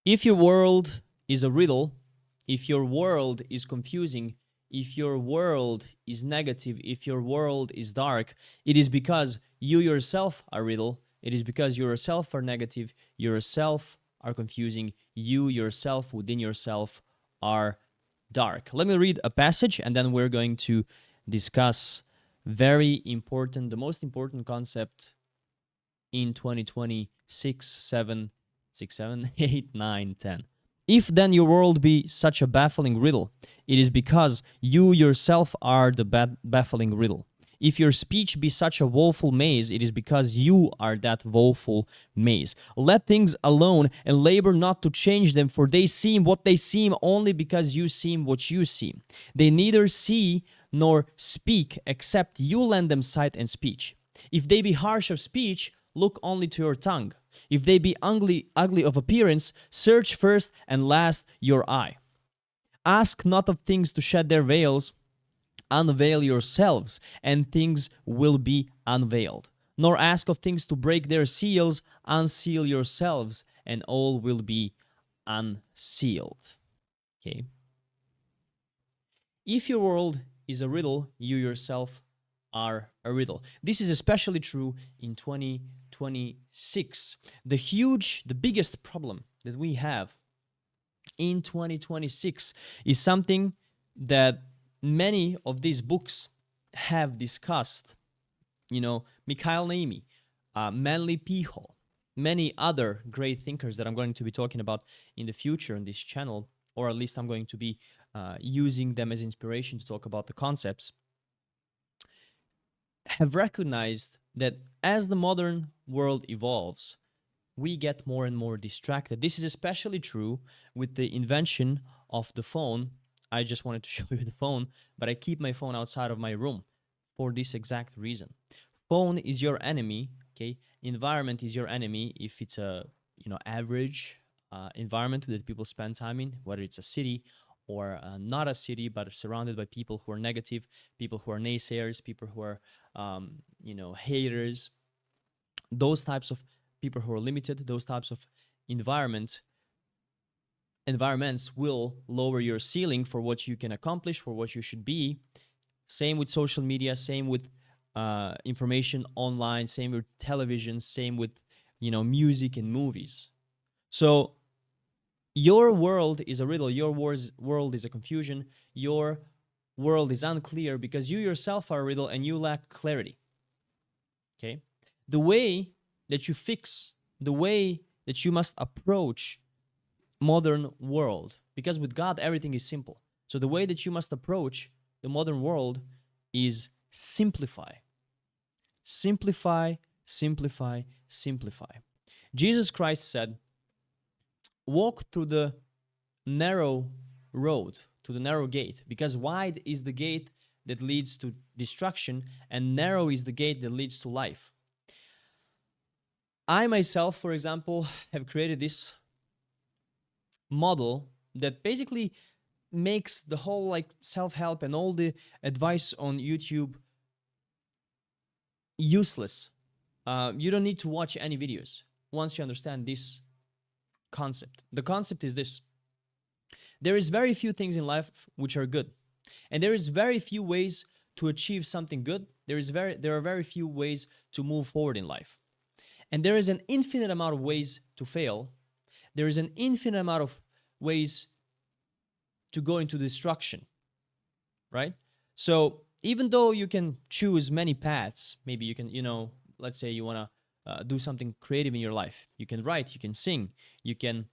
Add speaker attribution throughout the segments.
Speaker 1: If your world is a riddle, if your world is confusing, if your world is negative, if your world is dark, it is because you yourself are riddle. It is because you yourself are negative, you yourself are confusing, you yourself within yourself are dark. Let me read a passage and then we're going to discuss very important, the most important concept in 2026, 7, 6, 7, 8, 9, 10. If then your world be such a baffling riddle, it is because you yourself are the baffling riddle. If your speech be such a woeful maze, it is because you are that woeful maze. Let things alone and labor not to change them, for they seem what they seem only because you seem what you seem. They neither see nor speak except you lend them sight and speech. If they be harsh of speech, look only to your tongue. If they be ugly of appearance, search first and last your eye. Ask not of things to shed their veils, unveil yourselves, and things will be unveiled. Nor ask of things to break their seals, unseal yourselves, and all will be unsealed. Okay. If your world is a riddle, you yourself are a riddle. This is especially true in 2026. The biggest problem that we have in 2026 is something that many of these books have discussed. You know, Mikhail Naimi, Manly P. Hall, many other great thinkers that I'm going to be talking about in the future on this channel, or at least I'm going to be using them as inspiration to talk about the concepts, have recognized that as the modern world evolves, we get more and more distracted. This is especially true with the invention of the phone. I just wanted to show you the phone, but I keep my phone outside of my room for this exact reason. Phone is your enemy, okay? Environment is your enemy if it's a, average environment that people spend time in, whether it's a city or not a city, but surrounded by people who are negative, people who are naysayers, people who are, haters. Those types of people who are limited, those types of environments will lower your ceiling for what you can accomplish, for what you should be. Same with social media, same with information online, same with television, same with music and movies. So your world is a riddle, your world is a confusion, your world is unclear because you yourself are a riddle and you lack clarity. Okay? The way that you fix, the way that you must approach modern world, because with God everything is simple. So the way that you must approach the modern world is simplify. Simplify, simplify, simplify. Jesus Christ said, walk through the narrow road, to the narrow gate, because wide is the gate that leads to destruction and narrow is the gate that leads to life. I myself, for example, have created this model that basically makes the whole self-help and all the advice on YouTube useless. You don't need to watch any videos once you understand this concept. The concept is this: there is very few things in life which are good, and there is very few ways to achieve something good. There are very few ways to move forward in life, and there is an infinite amount of ways to fail. There is an infinite amount of ways to go into destruction, right? So even though you can choose many paths, maybe you can, let's say you want to do something creative in your life. You can write, you can sing, you can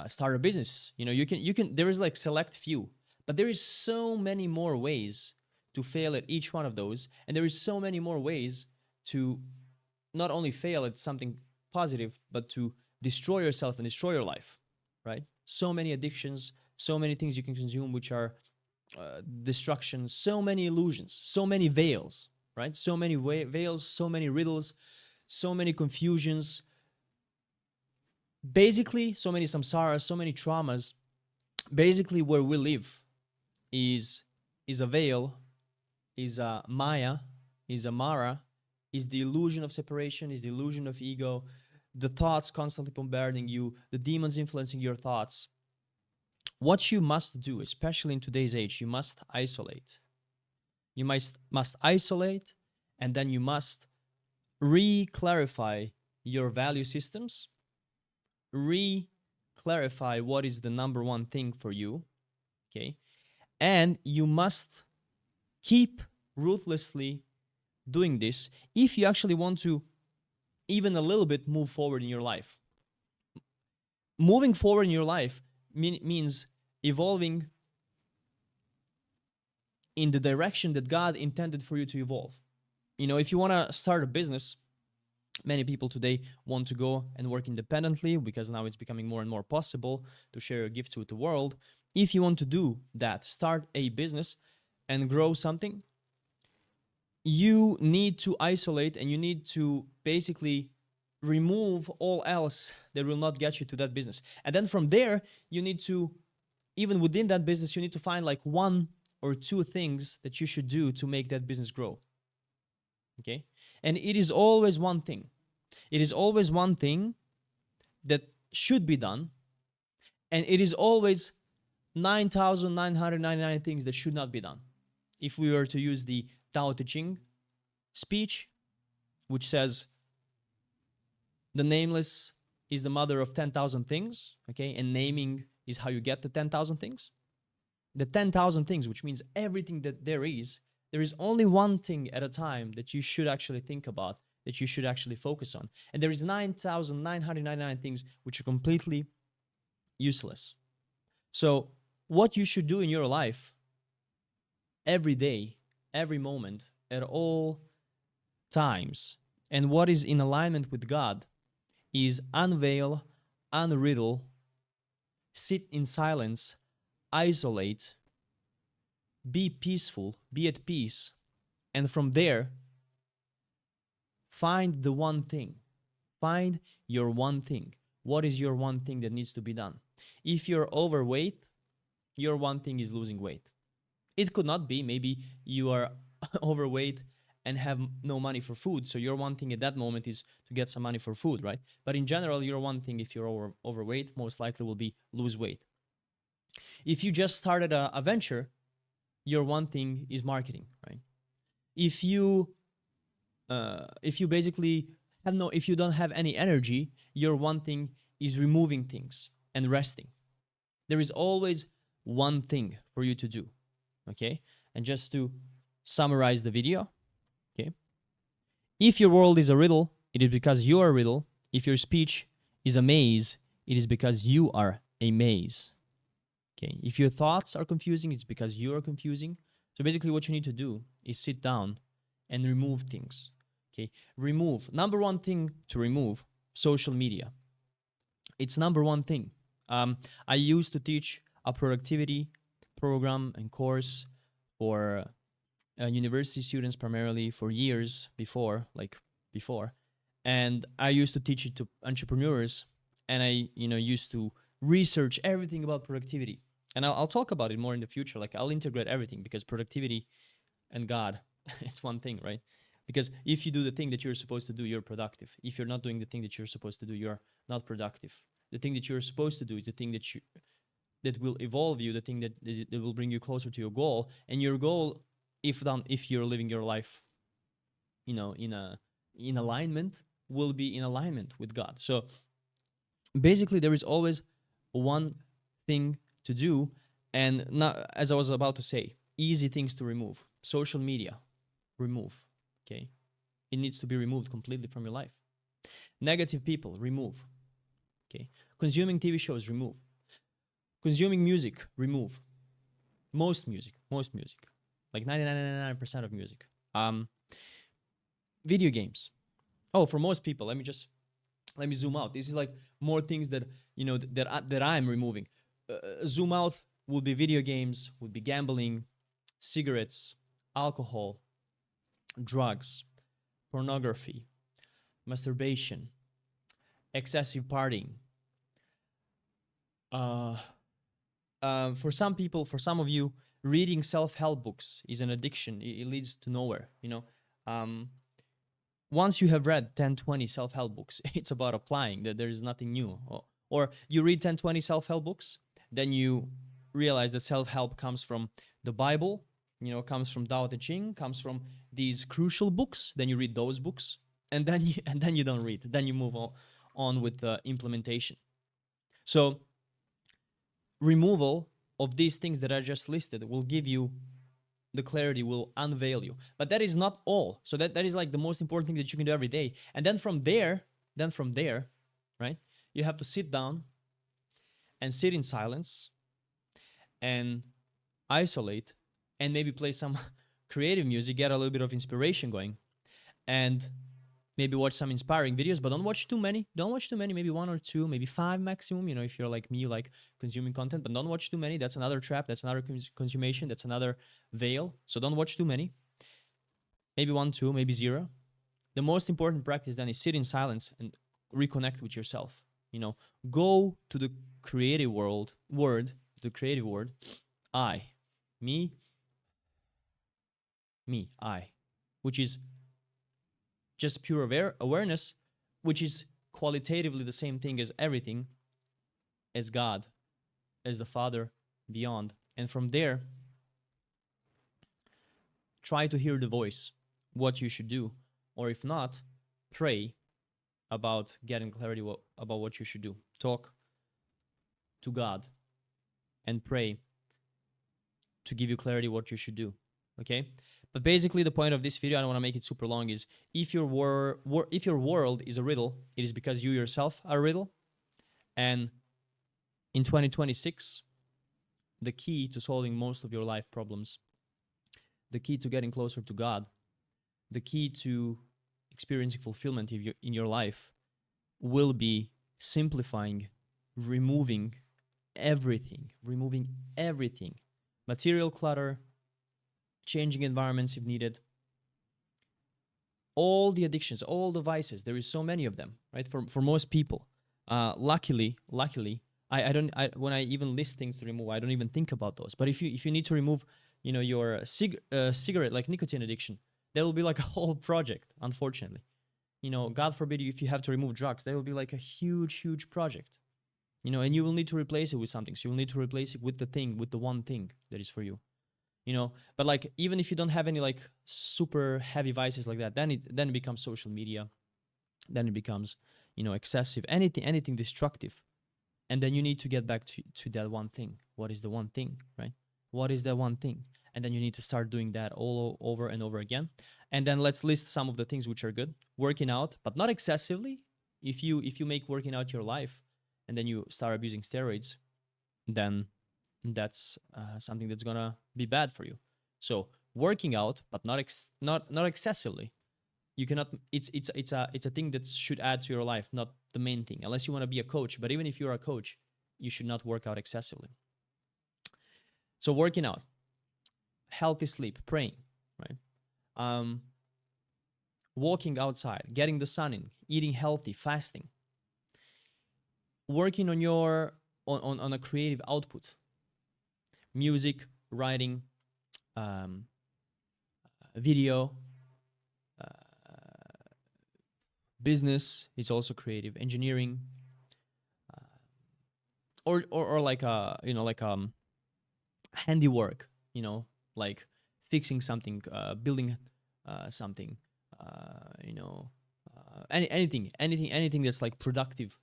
Speaker 1: start a business. There is select few, but there is so many more ways to fail at each one of those. And there is so many more ways to not only fail at something positive, but to destroy yourself and destroy your life, right? So many addictions, so many things you can consume which are destruction, so many illusions, so many veils, right? So many veils, so many riddles, so many confusions. Basically, so many samsaras, so many traumas. Basically, where we live is a veil, is a maya, is a mara, is the illusion of separation, is the illusion of ego. the thoughts constantly bombarding you, the demons influencing your thoughts, what you must do, especially in today's age, you must isolate. You must isolate, and then you must re-clarify your value systems, re-clarify what is the number one thing for you, okay? And you must keep ruthlessly doing this if you actually want to even a little bit move forward in your life. Moving forward in your life means evolving in the direction that God intended for you to evolve. You know, if you want to start a business, many people today want to go and work independently because now it's becoming more and more possible to share your gifts with the world. If you want to do that, start a business and grow something, you need to isolate and you need to basically remove all else that will not get you to that business. And then from there, you need to, even within that business, you need to find like one or two things that you should do to make that business grow. Okay? And it is always one thing. It is always one thing that should be done. And it is always 9,999 things that should not be done. If we were to use the Tao Te Ching speech, which says, the nameless is the mother of 10,000 things, okay? And naming is how you get the 10,000 things. The 10,000 things, which means everything that there is only one thing at a time that you should actually think about, that you should actually focus on. And there is 9,999 things which are completely useless. So what you should do in your life every day, every moment, at all times, and what is in alignment with God, is unveil, unriddle, sit in silence, isolate, be peaceful, be at peace, and from there, find the one thing. Find your one thing. What is your one thing that needs to be done? If you're overweight, your one thing is losing weight. It could not be, maybe you are overweight and have no money for food, so your one thing at that moment is to get some money for food, right? But in general, your one thing, if you're overweight, most likely will be lose weight. If you just started a venture, your one thing is marketing, right? If you basically if you don't have any energy, your one thing is removing things and resting. There is always one thing for you to do, okay? And just to summarize the video, okay? If your world is a riddle, it is because you are a riddle. If your speech is a maze, it is because you are a maze. Okay? If your thoughts are confusing, it's because you are confusing. So basically what you need to do is sit down and remove things. Okay? Remove. Number one thing to remove, social media. It's number one thing. I used to teach a productivity program and course for university students primarily for years before. And I used to teach it to entrepreneurs, and I used to research everything about productivity. And I'll talk about it more in the future. Like, I'll integrate everything, because productivity and God, it's one thing, right? Because if you do the thing that you're supposed to do, you're productive. If you're not doing the thing that you're supposed to do, you're not productive. The thing that you're supposed to do is the thing that will evolve you, the thing that will bring you closer to your goal. And your goal, if you're living your life, in alignment, will be in alignment with God. So basically, there is always one thing to do, and not, as I was about to say, easy things to remove. Social media, remove. Okay, it needs to be removed completely from your life. Negative people, remove. Okay, consuming TV shows, remove. Consuming music, remove. Most music, like 99% of music. Video games. Oh, for most people, let me zoom out. This is like more things that that I'm removing. Zoom out would be video games, would be gambling, cigarettes, alcohol, drugs, pornography, masturbation, excessive partying. For some people, for some of you, reading self-help books is an addiction. It leads to nowhere. once you have read 10, 20 self-help books, it's about applying, that there is nothing new. Or you read 10, 20 self-help books, then you realize that self-help comes from the Bible, comes from Tao Te Ching, comes from these crucial books. Then you read those books, and then you don't read. Then you move on with the implementation. So removal of these things that I just listed will give you the clarity, will unveil you. But that is not all. So that is like the most important thing that you can do every day. And then from there, right, you have to sit down and sit in silence and isolate and maybe play some creative music, get a little bit of inspiration going, and maybe watch some inspiring videos, but don't watch too many. Don't watch too many, maybe one or two, maybe five maximum. If you're like me, you like consuming content, but don't watch too many. That's another trap. That's another consummation. That's another veil. So don't watch too many. Maybe one, two, maybe zero. The most important practice then is sit in silence and reconnect with yourself. Go to the creative the creative word, I, me, I, which is just pure awareness, which is qualitatively the same thing as everything, as God, as the Father, beyond. And from there, try to hear the voice, what you should do. Or if not, pray about getting clarity about what you should do. Talk to God and pray to give you clarity what you should do. Okay? But basically, the point of this video, I don't want to make it super long, is if your world is a riddle, it is because you yourself are a riddle. And in 2026, the key to solving most of your life problems, the key to getting closer to God, the key to experiencing fulfillment in your life will be simplifying, removing everything, material clutter, changing environments if needed, all the addictions, all the vices. There is so many of them, right? For most people. Luckily, I don't. When I even list things to remove, I don't even think about those. But if you need to remove, your cigarette, like nicotine addiction, that will be like a whole project. Unfortunately, God forbid, if you have to remove drugs, that will be like a huge project. And you will need to replace it with something. So you will need to replace it with the one thing that is for you. But like, even if you don't have any like super heavy vices like that, then it becomes social media, then it becomes excessive, anything destructive, and then you need to get back to that one thing. What is the one thing, right? What is that one thing? And then you need to start doing that all over and over again. And then let's list some of the things which are good. Working out, but not excessively. If you make working out your life and then you start abusing steroids, then that's something that's gonna be bad for you. So working out, but not excessively. You cannot. It's a thing that should add to your life, not the main thing. Unless you want to be a coach. But even if you're a coach, you should not work out excessively. So working out, healthy sleep, praying, right? Walking outside, getting the sun in, eating healthy, fasting, working on your on a creative output. Music, writing, video, business is also creative. Engineering, or like handiwork. Like fixing something, building something. Anything that's like productive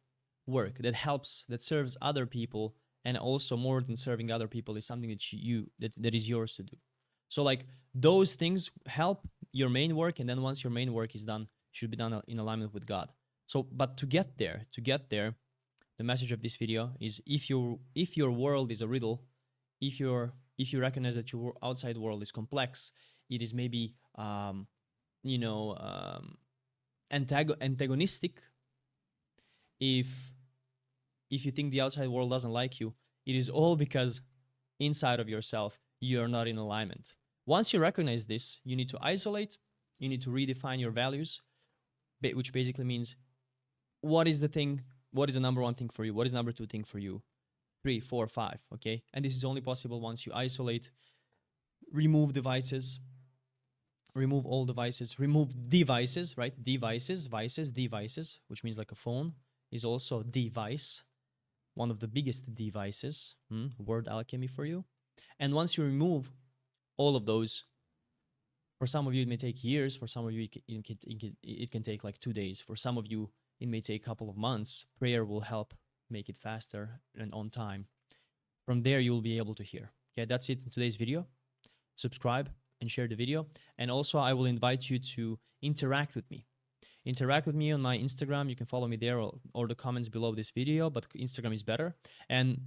Speaker 1: work that helps, that serves other people. And also, more than serving other people, is something that is yours to do. So like those things help your main work, and then once your main work is done, it should be done in alignment with God. So, but to get there, the message of this video is, if your world is a riddle, if you recognize that your outside world is complex, it is maybe antagonistic. If you think the outside world doesn't like you, it is all because inside of yourself, you're not in alignment. Once you recognize this, you need to isolate, you need to redefine your values, which basically means, what is the number one thing for you? What is number two thing for you? 3, 4, 5, okay? And this is only possible once you isolate, remove devices, remove all devices, remove devices, right? Devices, vices, devices, which means like a phone is also device, one of the biggest devices. Word alchemy for you. And once you remove all of those, for some of you it may take years, for some of you it can take like 2 days, for some of you it may take a couple of months. Prayer will help make it faster and on time. From there you'll be able to hear. Okay, that's it in today's video. Subscribe and share the video. And also I will invite you to interact with me. Interact with me on my Instagram. You can follow me there, or the comments below this video, but Instagram is better. And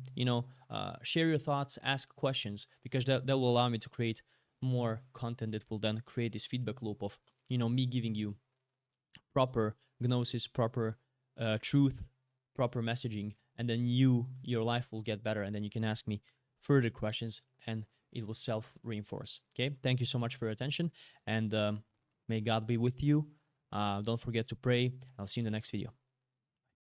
Speaker 1: share your thoughts, ask questions, because that will allow me to create more content that will then create this feedback loop of me giving you proper gnosis, proper truth, proper messaging, and then your life will get better, and then you can ask me further questions, and it will self-reinforce. Okay, thank you so much for your attention, and may God be with you. Don't forget to pray. I'll see you in the next video.